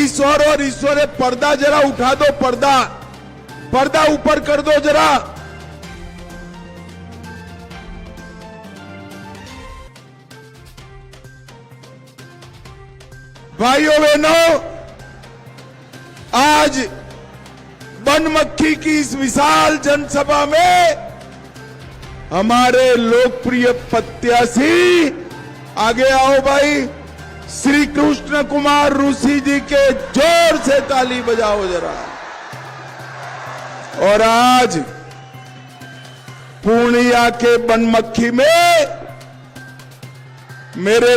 ईश्वर और ईश्वर है, पर्दा जरा उठा दो, पर्दा पर्दा ऊपर कर दो जरा। भाइयों बहनों, आज बनमक्खी की इस विशाल जनसभा में हमारे लोकप्रिय प्रत्याशी, आगे आओ भाई, श्री कृष्ण कुमार ऋषि जी के जोर से ताली बजाओ जरा। और आज पूर्णिया के बनमक्खी में मेरे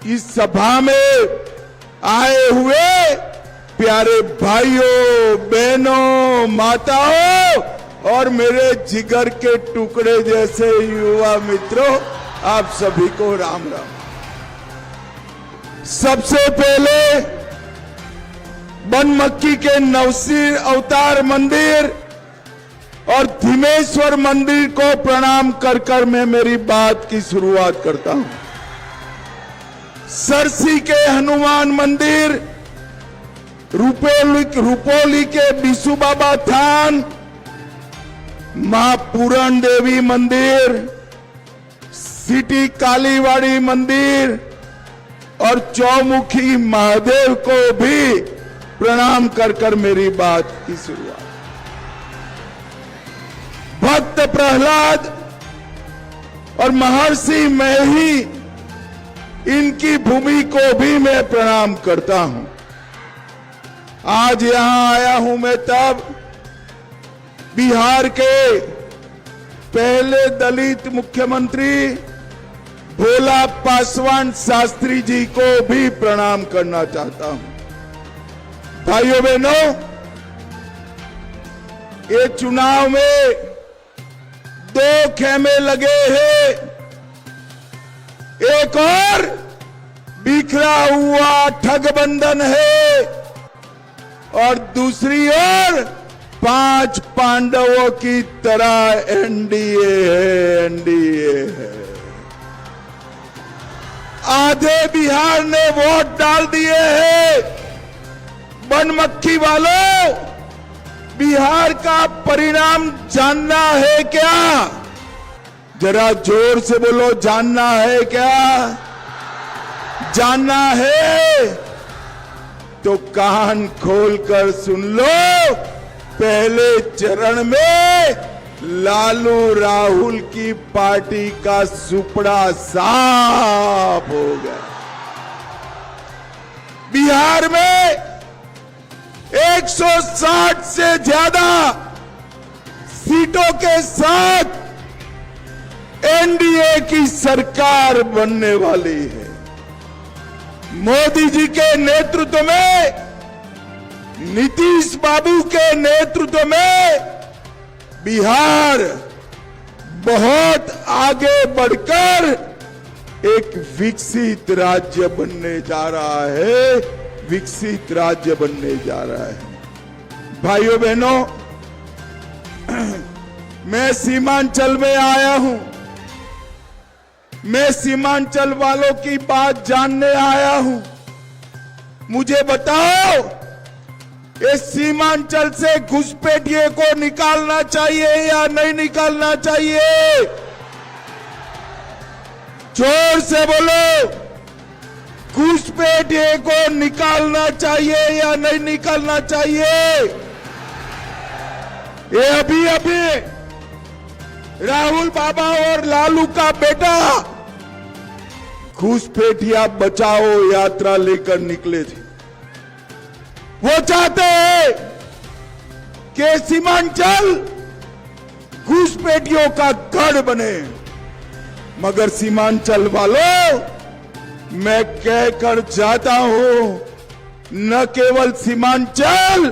इस सभा में आए हुए प्यारे भाइयों, बहनों, माताओं और मेरे जिगर के टुकड़े जैसे युवा मित्रों, आप सभी को राम राम। सबसे पहले बनमक्खी के नवसीर अवतार मंदिर और धीमेश्वर मंदिर को प्रणाम कर मैं मेरी बात की शुरुआत करता हूं। सरसी के हनुमान मंदिर, रुपोली के बिशु बाबा थान, मां पूरण देवी मंदिर, सिटी कालीवाड़ी मंदिर और चौमुखी महादेव को भी प्रणाम कर मेरी बात की शुरुआत। भक्त प्रहलाद और महर्षि मही, इनकी भूमि को भी मैं प्रणाम करता हूं। आज यहां आया हूं मैं तब बिहार के पहले दलित मुख्यमंत्री भोला पासवान शास्त्री जी को भी प्रणाम करना चाहता हूं। भाइयों बहनों, ये चुनाव में दो खेमे लगे हैं, एक और बिखरा हुआ ठगबंधन है और दूसरी ओर 5 पांडवों की तरह एनडीए है। आधे बिहार ने वोट डाल दिए हैं। बनमक्खी वालों, बिहार का परिणाम जानना है क्या? जरा जोर से बोलो, जानना है क्या? जानना है तो कान खोलकर सुन लो। पहले चरण में लालू राहुल की पार्टी का सुपड़ा साफ हो गया। बिहार में 160 से ज्यादा सीटों के साथ एनडीए की सरकार बनने वाली है। मोदी जी के नेतृत्व में, नीतीश बाबू के नेतृत्व में बिहार बहुत आगे बढ़कर एक विकसित राज्य बनने जा रहा है, विकसित राज्य बनने जा रहा है। भाइयों बहनों, मैं सीमांचल में आया हूं। मैं सीमांचल वालों की बात जानने आया हूं। मुझे बताओ, इस सीमांचल से घुसपैठिए को निकालना चाहिए या नहीं निकालना चाहिए? जोर से बोलो, घुसपैठिए को निकालना चाहिए या नहीं निकालना चाहिए? ये अभी राहुल बाबा और लालू का बेटा घुसपैठिया बचाओ यात्रा लेकर निकले थे। वो चाहते हैं कि सीमांचल घुसपैठियों का गढ़ बने, मगर सीमांचल वालों, मैं कहकर जाता हूं, न केवल सीमांचल,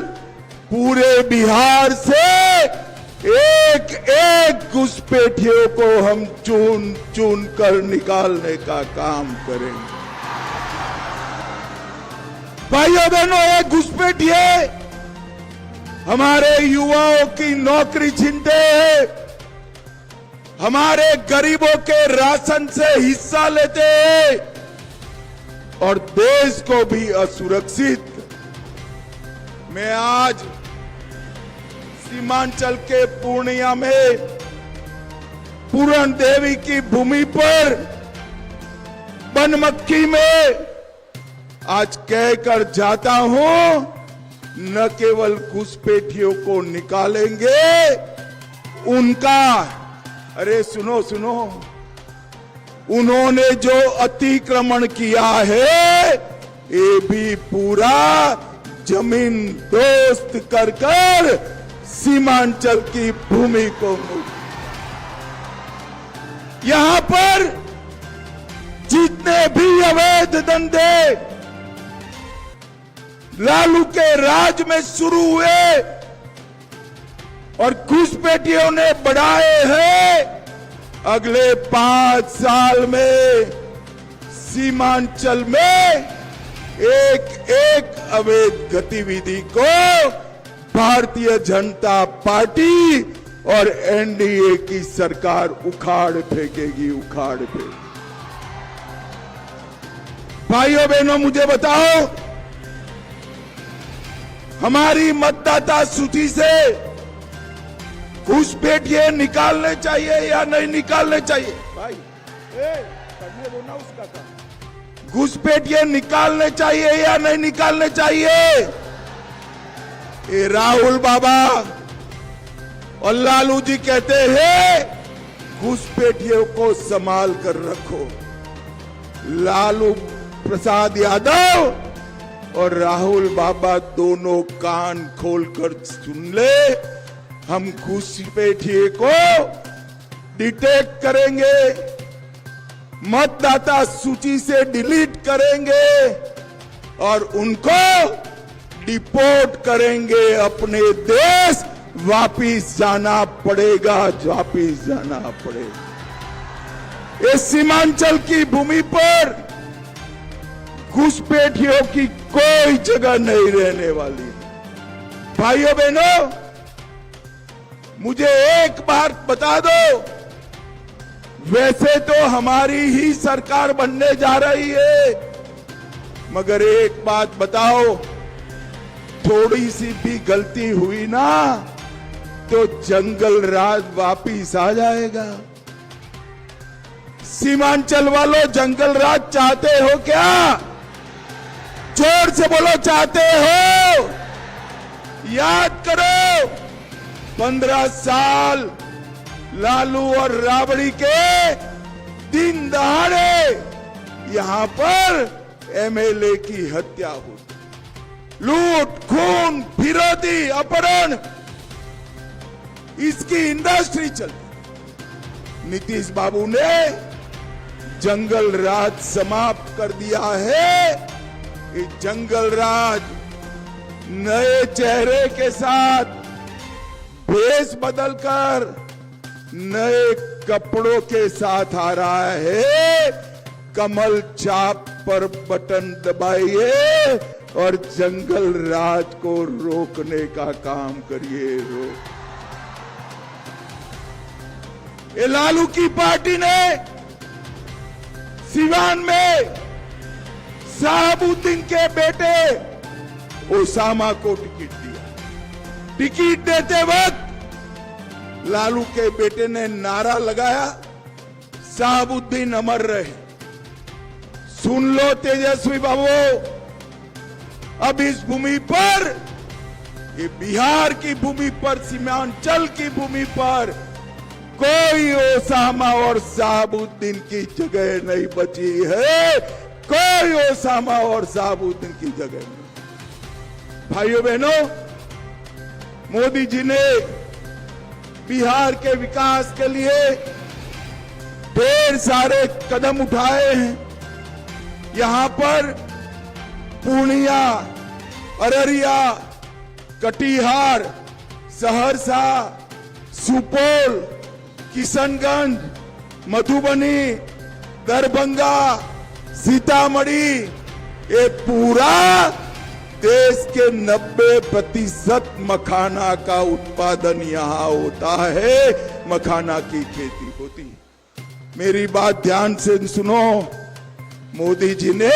पूरे बिहार से एक एक घुसपैठियों को हम चुन चुन कर निकालने का काम करेंगे। भाइयों बहनों, एक घुसपैठिए हमारे युवाओं की नौकरी छीनते हैं, हमारे गरीबों के राशन से हिस्सा लेते हैं और देश को भी असुरक्षित मैं आज सीमांचल के पूर्णिया में पूरण देवी की भूमि पर बनमक्खी में आज कहकर जाता हूं, न केवल घुसपैठियों को निकालेंगे, उनका, अरे सुनो सुनो, उन्होंने जो अतिक्रमण किया है ये भी पूरा जमीन दोस्त कर कर सीमांचल की भूमि को, यहां पर जितने भी अवैध धंधे लालू के राज में शुरू हुए और घुसपैठियों ने बढ़ाए हैं, अगले 5 साल में सीमांचल में एक एक अवैध गतिविधि को भारतीय जनता पार्टी और एनडीए की सरकार उखाड़ फेंकेगी, उखाड़ फेंकेगी। भाइयों बहनों, मुझे बताओ, हमारी मतदाता सूची से घुसपैठिए निकालने चाहिए या नहीं निकालने चाहिए? भाई करने दो ना उसका काम। घुसपैठिए निकालने चाहिए या नहीं निकालने चाहिए? ये राहुल बाबा और लालू जी कहते हैं घुसपैठियों को संभाल कर रखो। लालू प्रसाद यादव और राहुल बाबा दोनों कान खोलकर सुन ले, हम घुसपैठिए को डिटेक्ट करेंगे, मतदाता सूची से डिलीट करेंगे और उनको डिपोर्ट करेंगे, अपने देश वापिस जाना पड़ेगा, वापिस जाना पड़ेगा। इस सीमांचल की भूमि पर घुसपैठियों की कोई जगह नहीं रहने वाली। भाइयों बहनों, मुझे एक बात बता दो, वैसे तो हमारी ही सरकार बनने जा रही है, मगर एक बात बताओ, थोड़ी सी भी गलती हुई ना तो जंगल राज वापिस आ जाएगा। सीमांचल वालों, जंगल राज चाहते हो क्या? जोर से बोलो, चाहते हो? याद करो, 15 साल लालू और राबड़ी के दिन दहाड़े यहां पर एमएलए की हत्या हुई, लूट, खून, फिरौती, अपहरण, इसकी इंडस्ट्री चली। नीतीश बाबू ने जंगल राज समाप्त कर दिया है। ये जंगल राज नए चेहरे के साथ भेष बदलकर नए कपड़ों के साथ आ रहा है। कमल चाप पर बटन दबाइए और जंगल राज को रोकने का काम करिए। ये लालू की पार्टी ने सिवान में शहाबुद्दीन के बेटे ओसामा को टिकट दिया। टिकट देते वक्त लालू के बेटे ने नारा लगाया, शहाबुद्दीन अमर रहे। सुन लो तेजस्वी बाबू, अब इस भूमि पर, ये बिहार की भूमि पर, सीमांचल की भूमि पर कोई ओसामा और शहाबुद्दीन की जगह नहीं बची है। कोई ओसामा और शहाबुद्दीन की जगह नहीं। भाइयों बहनों, मोदी जी ने बिहार के विकास के लिए ढेर सारे कदम उठाए हैं। यहां पर पूर्णिया, अररिया, कटिहार, सहरसा, सुपौल, किशनगंज, मधुबनी, दरभंगा, सीतामढ़ी, ये पूरा देश के 90% मखाना का उत्पादन यहां होता है, मखाना की खेती होती है। मेरी बात ध्यान से सुनो, मोदी जी ने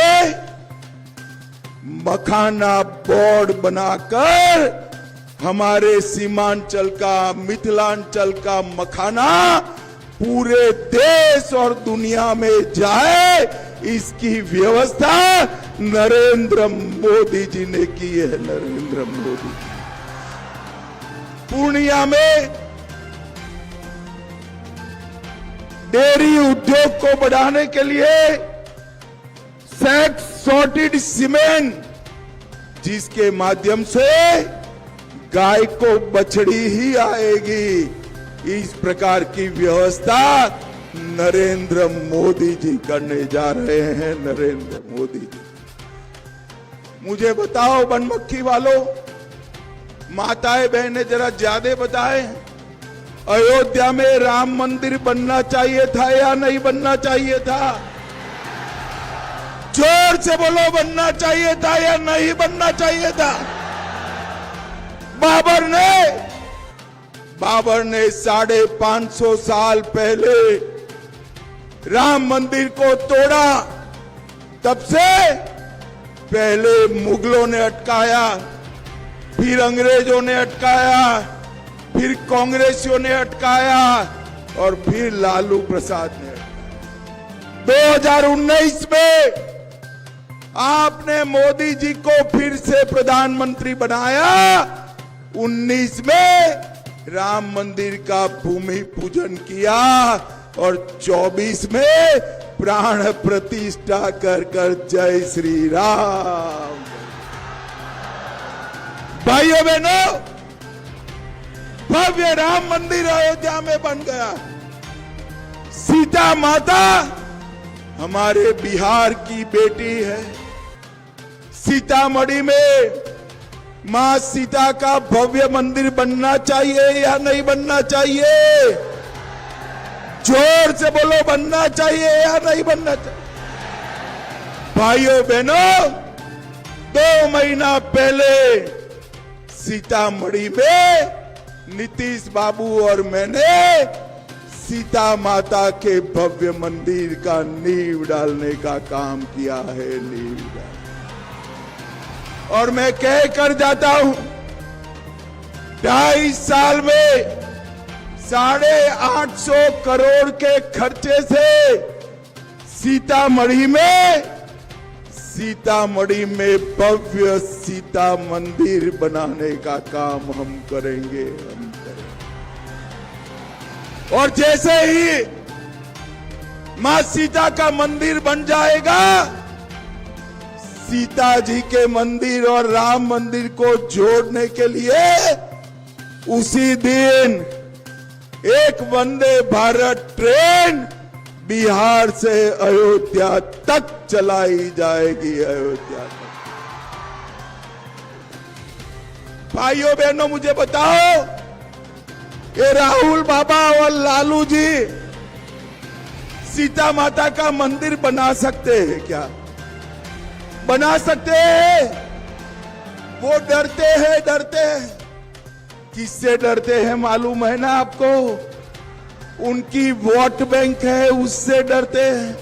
मखाना बोर्ड बनाकर हमारे सीमांचल का, मिथिलांचल का मखाना पूरे देश और दुनिया में जाए, इसकी व्यवस्था नरेंद्र मोदी जी ने की है। नरेंद्र मोदी पूर्णिया में डेयरी उद्योग को बढ़ाने के लिए सेक्स सॉर्टेड सीमेंट, जिसके माध्यम से गाय को बछड़ी ही आएगी, इस प्रकार की व्यवस्था नरेंद्र मोदी जी करने जा रहे हैं। नरेंद्र मोदी जी, मुझे बताओ बनमक्खी वालों, माताएं बहनें जरा ज्यादा बताएं, अयोध्या में राम मंदिर बनना चाहिए था या नहीं बनना चाहिए था? जोर से बोलो, बनना चाहिए था या नहीं बनना चाहिए था? बाबर ने 550 साल पहले राम मंदिर को तोड़ा। तब से पहले मुगलों ने अटकाया, फिर अंग्रेजों ने अटकाया, फिर कांग्रेसियों ने अटकाया और फिर लालू प्रसाद ने अटकाया। 2019 में आपने मोदी जी को फिर से प्रधानमंत्री बनाया। 19 में राम मंदिर का भूमि पूजन किया और 24 में प्राण प्रतिष्ठा कर जय श्री राम। भाइयों बहनों, भव्य राम मंदिर अयोध्या में बन गया। सीता माता हमारे बिहार की बेटी है। सीतामढ़ी में मां सीता का भव्य मंदिर बनना चाहिए या नहीं बनना चाहिए? जोर से बोलो, बनना चाहिए या नहीं बनना चाहिए? भाइयों बहनों, 2 महीना पहले सीतामढ़ी में नीतीश बाबू और मैंने सीता माता के भव्य मंदिर का नींव डालने का काम किया है। नींव डाल, और मैं कह कर जाता हूं, 2.5 साल में 850 करोड़ के खर्चे से सीतामढ़ी में भव्य सीता मंदिर बनाने का काम हम करेंगे। और जैसे ही मां सीता का मंदिर बन जाएगा, सीता जी के मंदिर और राम मंदिर को जोड़ने के लिए उसी दिन एक वंदे भारत ट्रेन बिहार से अयोध्या तक चलाई जाएगी। अयोध्या तक। भाइयों बहनों, मुझे बताओ, ये राहुल बाबा और लालू जी सीता माता का मंदिर बना सकते हैं क्या? बना सकते हैं? वो डरते हैं। किससे डरते हैं मालूम है ना आपको? उनकी वोट बैंक है, उससे डरते हैं।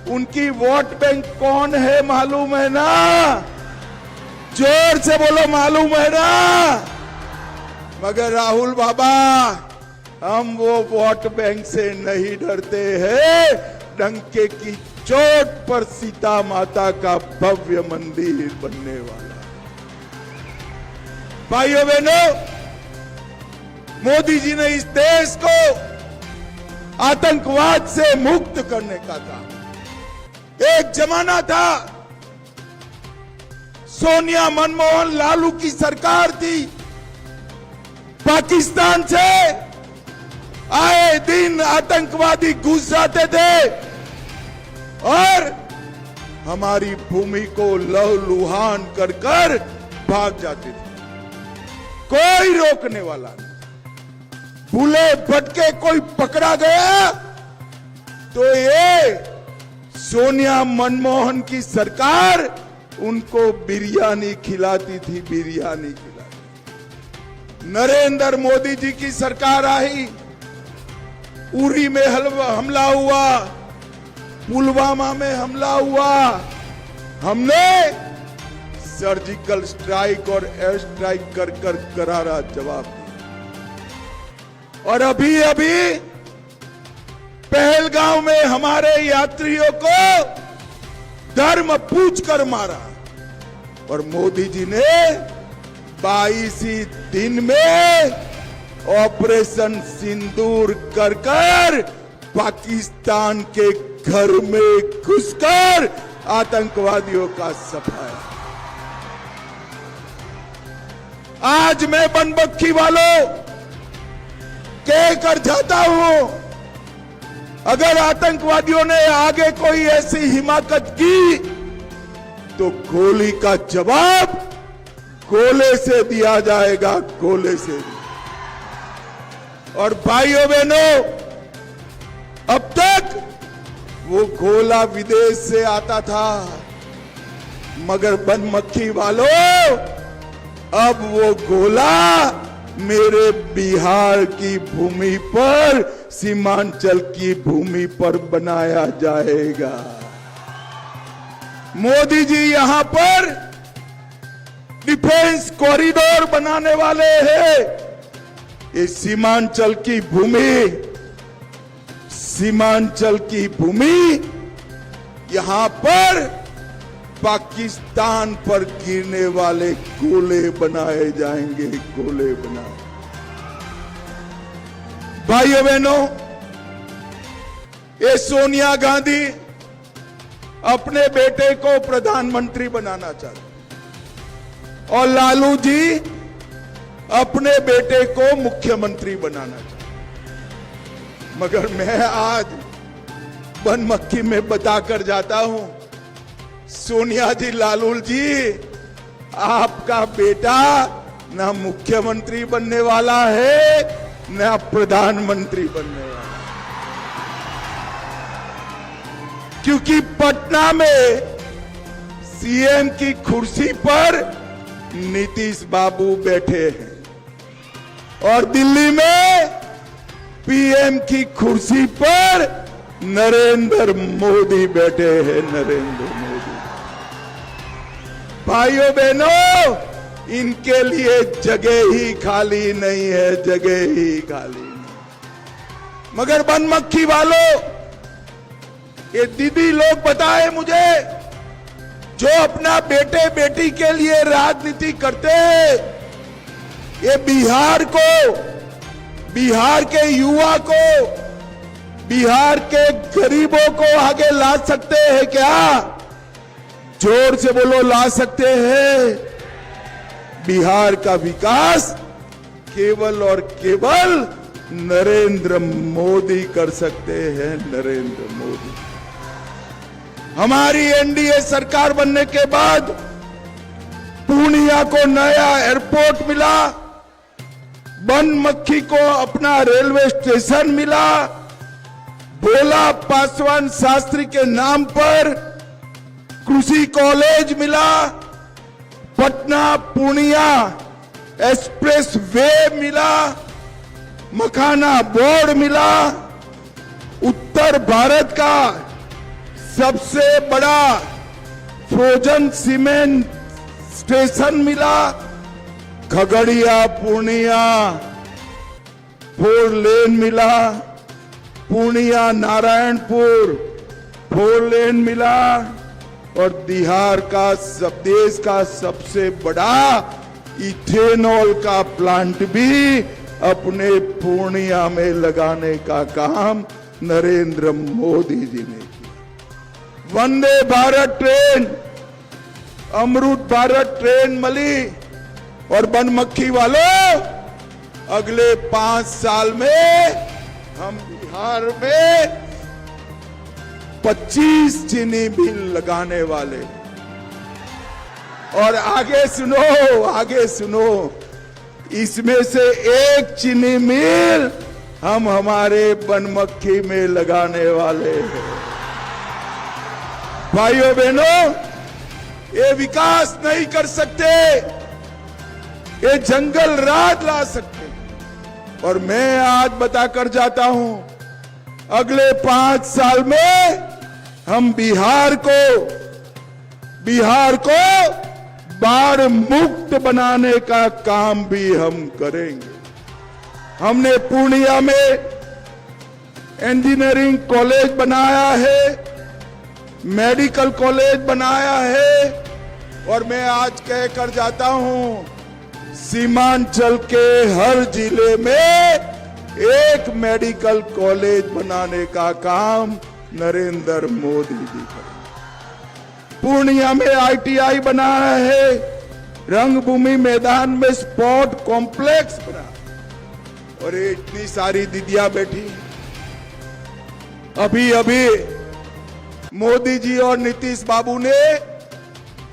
उनकी वोट बैंक कौन है मालूम है ना? जोर से बोलो, मालूम है ना? मगर राहुल बाबा, हम वो वोट बैंक से नहीं डरते हैं। डंके की चोट पर सीता माता का भव्य मंदिर बनने वाला। भाइयों बहनों, मोदी जी ने इस देश को आतंकवाद से मुक्त करने का काम। एक जमाना था, सोनिया, मनमोहन, लालू की सरकार थी। पाकिस्तान से आए दिन आतंकवादी घुस जाते थे और हमारी भूमि को लहूलुहान कर भाग जाते थे। कोई रोकने वाला नहीं। भूले भटके कोई पकड़ा गया तो ये सोनिया, मनमोहन की सरकार उनको बिरयानी खिलाती थी। बिरयानी खिलाती। नरेंद्र मोदी जी की सरकार आई, उरी में हमला हुआ, पुलवामा में हमला हुआ। हमने सर्जिकल स्ट्राइक और एयर स्ट्राइक कर कर करारा जवाब दिया। और अभी अभी पहलगांव में हमारे यात्रियों को धर्म पूछकर मारा और मोदी जी ने 22 ही दिन में ऑपरेशन सिंदूर कर कर पाकिस्तान के घर में घुसकर आतंकवादियों का सफाया। आज मैं बनमक्खी वालों कह कर जाता हूं, अगर आतंकवादियों ने आगे कोई ऐसी हिमाकत की तो गोली का जवाब गोले से दिया जाएगा, गोले से। और भाइयों बहनों, अब तक वो गोला विदेश से आता था, मगर बनमक्खी वालों अब वो गोला मेरे बिहार की भूमि पर, सीमांचल की भूमि पर बनाया जाएगा। मोदी जी यहां पर डिफेंस कॉरिडोर बनाने वाले हैं। ये सीमांचल की भूमि यहां पर पाकिस्तान पर गिरने वाले गोले बनाए जाएंगे, गोले बनाए। भाइयों बहनों, ये सोनिया गांधी अपने बेटे को प्रधानमंत्री बनाना चाहते और लालू जी अपने बेटे को मुख्यमंत्री बनाना चाहते। मगर मैं आज बनमक्खी में बताकर जाता हूं, सोनिया जी, लालू जी, आपका बेटा ना मुख्यमंत्री बनने वाला है ना प्रधानमंत्री बनने वाला, क्योंकि पटना में सीएम की कुर्सी पर नीतीश बाबू बैठे हैं और दिल्ली में पीएम की कुर्सी पर नरेंद्र मोदी बैठे हैं, नरेंद्र मोदी। भाइयों बहनों, इनके लिए जगह ही खाली नहीं है, जगह ही खाली नहीं। मगर बनमक्खी वालों, ये दीदी लोग बताए मुझे, जो अपना बेटे बेटी के लिए राजनीति करते हैं, ये बिहार को, बिहार के युवा को, बिहार के गरीबों को आगे ला सकते हैं क्या? जोर से बोलो, ला सकते हैं। बिहार का विकास केवल और केवल नरेंद्र मोदी कर सकते हैं, नरेंद्र मोदी। हमारी एनडीए सरकार बनने के बाद पूर्णिया को नया एयरपोर्ट मिला, बनमक्खी को अपना रेलवे स्टेशन मिला, भोला पासवान शास्त्री के नाम पर कृषि कॉलेज मिला, पटना पूर्णिया एक्सप्रेस वे मिला, मखाना बोर्ड मिला, उत्तर भारत का सबसे बड़ा फ्रोजन सीमेंट स्टेशन मिला, खगड़िया पूर्णिया 4 लेन मिला, पूर्णिया नारायणपुर 4 लेन मिला, और बिहार का देश का सबसे बड़ा इथेनॉल का प्लांट भी अपने पूर्णिया में लगाने का काम नरेंद्र मोदी जी ने किया। वंदे भारत ट्रेन, अमृत भारत ट्रेन मिली। और बनमक्खी वालों, अगले 5 साल में हम बिहार में 25 चीनी मिल लगाने वाले। और आगे सुनो, इसमें से एक चीनी मिल हम हमारे बनमक्खी में लगाने वाले हैं। भाइयों बहनों, ये विकास नहीं कर सकते, ये जंगल राज ला सकते। और मैं आज बताकर जाता हूं, अगले 5 साल में हम बिहार को बाढ़ मुक्त बनाने का काम भी हम करेंगे। हमने पूर्णिया में इंजीनियरिंग कॉलेज बनाया है, मेडिकल कॉलेज बनाया है, और मैं आज कहकर जाता हूं सीमांचल के हर जिले में एक मेडिकल कॉलेज बनाने का काम नरेंद्र मोदी जी करें। पूर्णिया में ITI बनाया है, रंगभूमि मैदान में स्पोर्ट कॉम्प्लेक्स बना, और ये इतनी सारी दीदियां बैठी। अभी अभी मोदी जी और नीतीश बाबू ने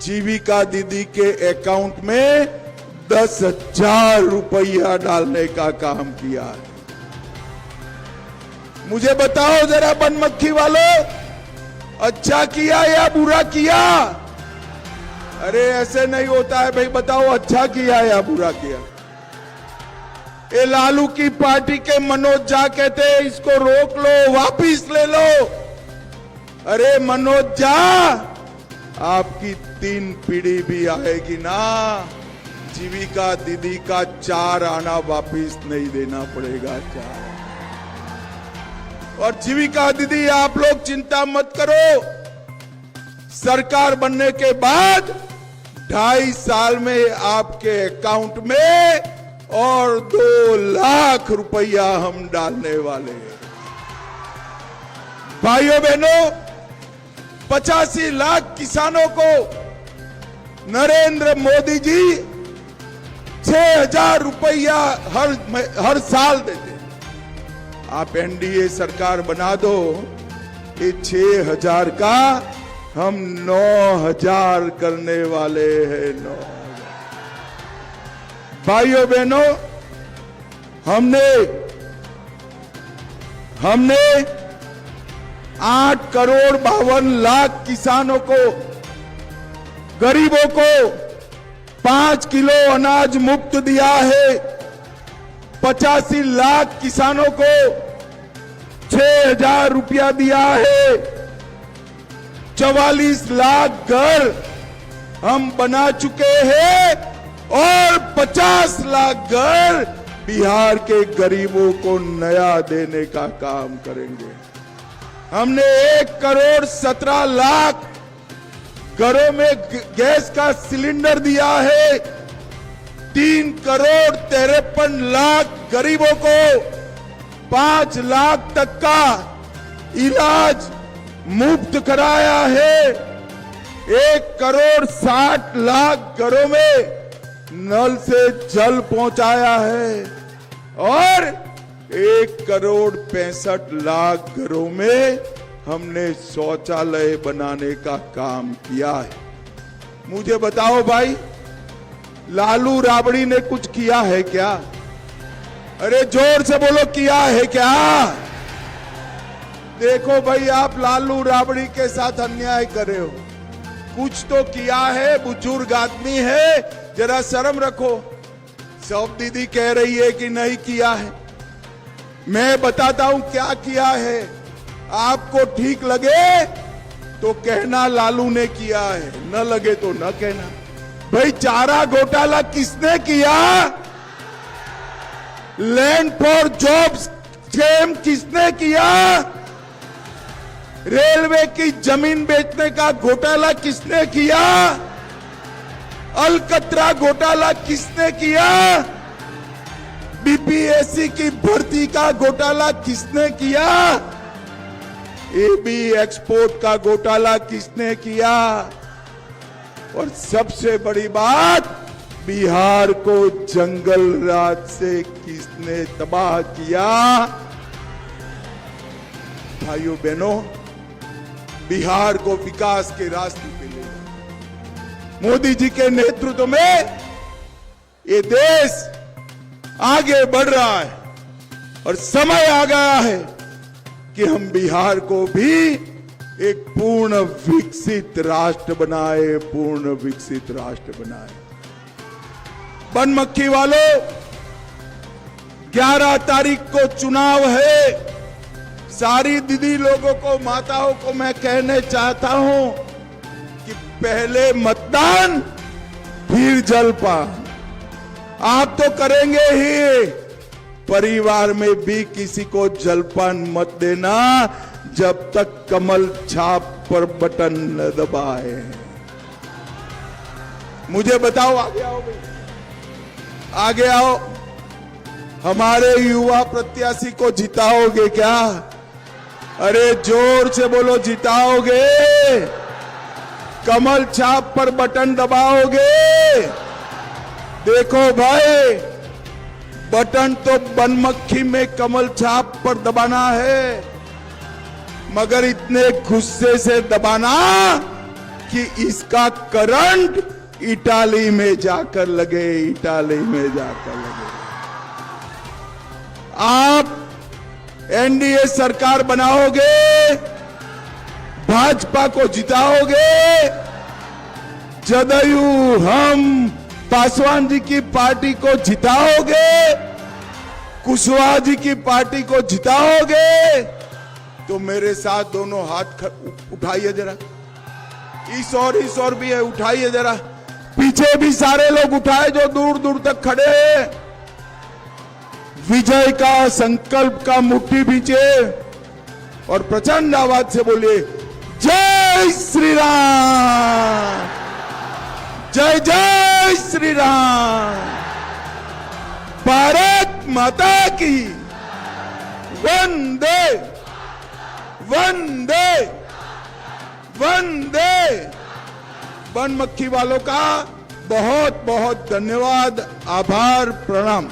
जीविका दीदी के अकाउंट में 10,000 रुपया डालने का काम किया है। मुझे बताओ जरा बनमक्खी वालों, अच्छा किया या बुरा किया? अरे ऐसे नहीं होता है भाई, बताओ अच्छा किया या बुरा किया? ये लालू की पार्टी के मनोज झा कहते इसको रोक लो, वापिस ले लो। अरे मनोज झा, आपकी 3 पीढ़ी भी आएगी ना, जीविका दीदी का 4 आना वापिस नहीं देना पड़ेगा। 4 और जीविका दीदी आप लोग चिंता मत करो, सरकार बनने के बाद 2.5 साल में आपके अकाउंट में और 2 लाख रुपया हम डालने वाले हैं। भाइयों बहनों, 85 लाख किसानों को नरेंद्र मोदी जी 6,000 रुपया हर साल देते। आप NDA सरकार बना दो, ये 6,000 का हम 9,000 करने वाले हैं। 9,000 भाइयों बहनों, हमने 8 करोड़ 52 लाख किसानों को, गरीबों को 5 किलो अनाज मुफ्त दिया है। 85 लाख किसानों को 6,000 रुपया दिया है। 44 लाख घर हम बना चुके हैं और 50 लाख घर बिहार के गरीबों को नया देने का काम करेंगे। हमने 1 करोड़ 17 लाख घरों में गैस का सिलेंडर दिया है। 3 करोड़ 53 लाख गरीबों को 5 लाख तक का इलाज मुफ्त कराया है। 1 करोड़ 60 लाख घरों में नल से जल पहुंचाया है और 1 करोड़ 65 लाख घरों में हमने शौचालय बनाने का काम किया है। मुझे बताओ भाई, लालू राबड़ी ने कुछ किया है क्या? अरे जोर से बोलो, किया है क्या? देखो भाई, आप लालू राबड़ी के साथ अन्याय कर रहे हो। कुछ तो किया है, बुजुर्ग आदमी है, जरा शर्म रखो। सब दीदी कह रही है कि नहीं किया है, मैं बताता हूं क्या किया है। आपको ठीक लगे तो कहना लालू ने किया है, न लगे तो न कहना। भाई, चारा घोटाला किसने किया? लैंड फॉर जॉब्स स्कीम किसने किया? रेलवे की जमीन बेचने का घोटाला किसने किया? अलकतरा घोटाला किसने किया? BPSC की भर्ती का घोटाला किसने किया? AB एक्सपोर्ट का घोटाला किसने किया? और सबसे बड़ी बात, बिहार को जंगल राज से किसने तबाह किया? भाइयों बहनों, बिहार को विकास के रास्ते पे ले मोदी जी के नेतृत्व में ये देश आगे बढ़ रहा है और समय आ गया है कि हम बिहार को भी एक पूर्ण विकसित राष्ट्र बनाए, पूर्ण विकसित राष्ट्र बनाए। बनमक्खी वालों, 11 तारीख को चुनाव है। सारी दीदी लोगों को, माताओं को मैं कहने चाहता हूं कि पहले मतदान फिर जलपान। आप तो करेंगे ही, परिवार में भी किसी को जलपान मत देना जब तक कमल छाप पर बटन न दबाए। मुझे बताओ, आगे आओ भाई, आगे आओ। हमारे युवा प्रत्याशी को जिताओगे क्या? अरे जोर से बोलो, जिताओगे? कमल छाप पर बटन दबाओगे? देखो भाई, बटन तो बनमक्खी में कमल छाप पर दबाना है, मगर इतने गुस्से से दबाना कि इसका करंट इटाली में जाकर लगे, इटाली में जाकर लगे। आप एनडीए सरकार बनाओगे, भाजपा को जिताओगे, जदयू हम पासवान जी की पार्टी को जिताओगे, कुशवाहा जी की पार्टी को जिताओगे, तो मेरे साथ दोनों हाथ उठाइए जरा। इस और भी है, उठाइए जरा। पीछे भी सारे लोग उठाए जो दूर दूर तक खड़े हैं। विजय का संकल्प का मुट्ठी भींचे और प्रचंड आवाज से बोलिए, जय श्री राम, जय जय श्री राम, भारत माता की, वंदे वंदे वंदे। बनमक्खी वालों का बहुत बहुत धन्यवाद, आभार, प्रणाम।